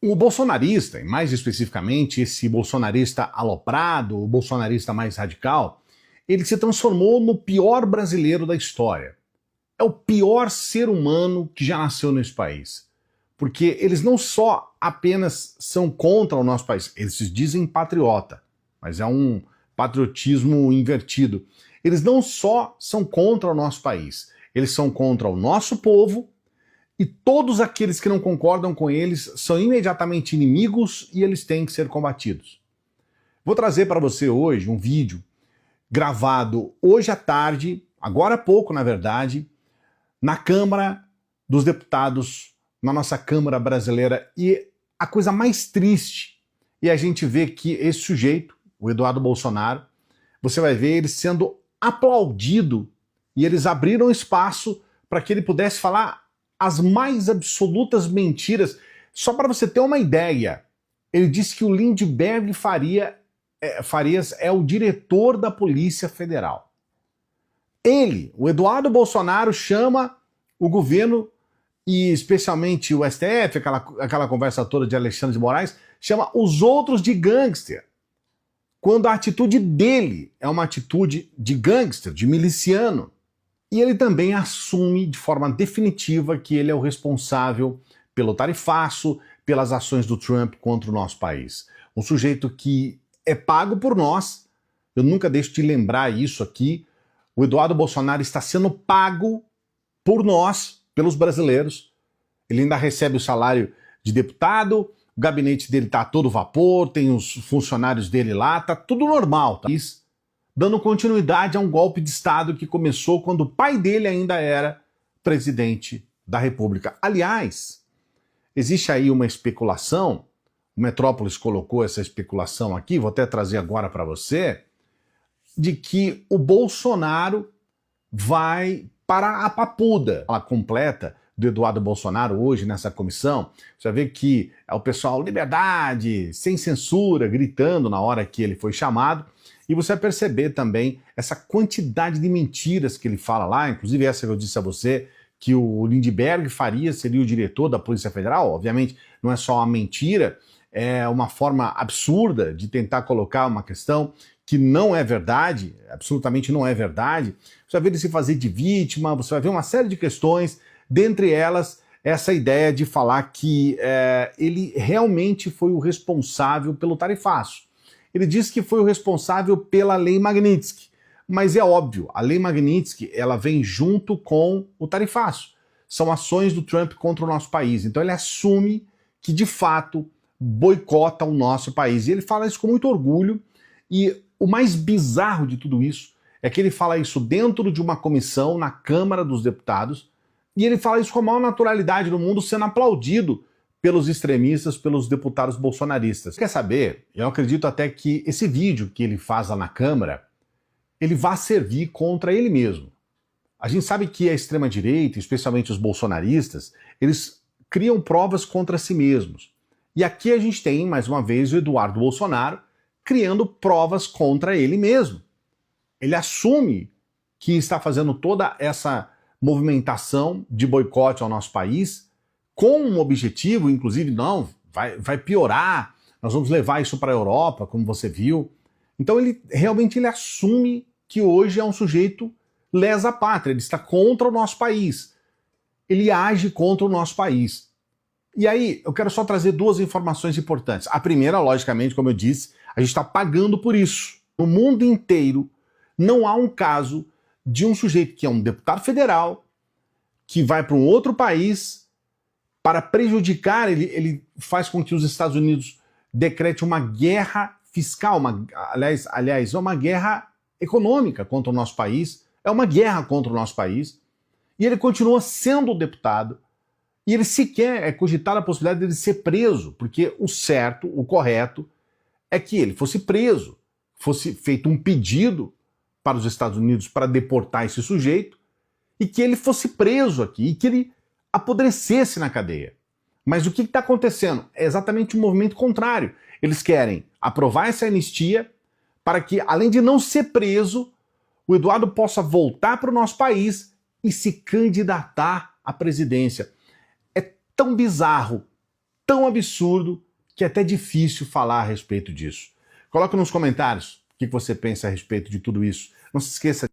O bolsonarista, e mais especificamente esse bolsonarista aloprado, o bolsonarista mais radical, ele se transformou no pior brasileiro da história. É o pior ser humano que já nasceu nesse país. Porque eles não só apenas são contra o nosso país, eles se dizem patriota, mas é um patriotismo invertido. Eles não só são contra o nosso país, eles são contra o nosso povo, e todos aqueles que não concordam com eles são imediatamente inimigos e eles têm que ser combatidos. Vou trazer para você hoje um vídeo gravado hoje à tarde, agora há pouco na verdade, na Câmara dos Deputados, na nossa Câmara brasileira, e a coisa mais triste é a gente ver que esse sujeito, o Eduardo Bolsonaro, você vai ver ele sendo aplaudido e eles abriram espaço para que ele pudesse falar as mais absolutas mentiras. Só para você ter uma ideia, ele disse que o Lindenberg Farias é o diretor da Polícia Federal. Ele, o Eduardo Bolsonaro, chama o governo e especialmente o STF, aquela conversa toda de Alexandre de Moraes, chama os outros de gangster. Quando a atitude dele é uma atitude de gangster, de miliciano. E ele também assume de forma definitiva que ele é o responsável pelo tarifaço, pelas ações do Trump contra o nosso país. Um sujeito que é pago por nós, eu nunca deixo de lembrar isso aqui, o Eduardo Bolsonaro está sendo pago por nós, pelos brasileiros. Ele ainda recebe o salário de deputado, o gabinete dele está a todo vapor, tem os funcionários dele lá, tá tudo normal, tá? Dando continuidade a um golpe de Estado que começou quando o pai dele ainda era presidente da República. Aliás, existe aí uma especulação, o Metrópolis colocou essa especulação aqui, vou até trazer agora para você, de que o Bolsonaro vai para a papuda. A completa do Eduardo Bolsonaro hoje nessa comissão, você vai ver que é o pessoal liberdade, sem censura, gritando na hora que ele foi chamado, e você vai perceber também essa quantidade de mentiras que ele fala lá, inclusive essa que eu disse a você, que o Lindenberg Farias seria o diretor da Polícia Federal. Obviamente não é só uma mentira, é uma forma absurda de tentar colocar uma questão que não é verdade, absolutamente não é verdade. Você vai ver ele se fazer de vítima, você vai ver uma série de questões, dentre elas essa ideia de falar que ele realmente foi o responsável pelo tarifaço. Ele disse que foi o responsável pela Lei Magnitsky, mas é óbvio, a Lei Magnitsky ela vem junto com o tarifaço. São ações do Trump contra o nosso país, então ele assume que de fato boicota o nosso país. E ele fala isso com muito orgulho, e o mais bizarro de tudo isso é que ele fala isso dentro de uma comissão na Câmara dos Deputados, e ele fala isso com a maior naturalidade do mundo, sendo aplaudido pelos extremistas, pelos deputados bolsonaristas. Quer saber? Eu acredito até que esse vídeo que ele faz lá na Câmara, ele vai servir contra ele mesmo. A gente sabe que a extrema-direita, especialmente os bolsonaristas, eles criam provas contra si mesmos. E aqui a gente tem, mais uma vez, o Eduardo Bolsonaro criando provas contra ele mesmo. Ele assume que está fazendo toda essa movimentação de boicote ao nosso país com um objetivo, inclusive, não, vai piorar, nós vamos levar isso para a Europa, como você viu. Então ele realmente assume que hoje é um sujeito lesa pátria, ele está contra o nosso país. Ele age contra o nosso país. E aí, eu quero só trazer duas informações importantes. A primeira, logicamente, como eu disse, a gente está pagando por isso. No mundo inteiro, não há um caso de um sujeito que é um deputado federal, que vai para um outro país para prejudicar, ele faz com que os Estados Unidos decrete uma guerra fiscal, aliás, uma guerra econômica contra o nosso país, é uma guerra contra o nosso país, e ele continua sendo deputado, e ele sequer é cogitado a possibilidade de ele ser preso, porque o certo, o correto, é que ele fosse preso, fosse feito um pedido para os Estados Unidos para deportar esse sujeito, e que ele fosse preso aqui, e que ele apodrecesse na cadeia. Mas o que está acontecendo? É exatamente o movimento contrário. Eles querem aprovar essa anistia para que, além de não ser preso, o Eduardo possa voltar para o nosso país e se candidatar à presidência. É tão bizarro tão absurdo que é até difícil falar a respeito disso. Coloca nos comentários o que você pensa a respeito de tudo isso. Não se esqueça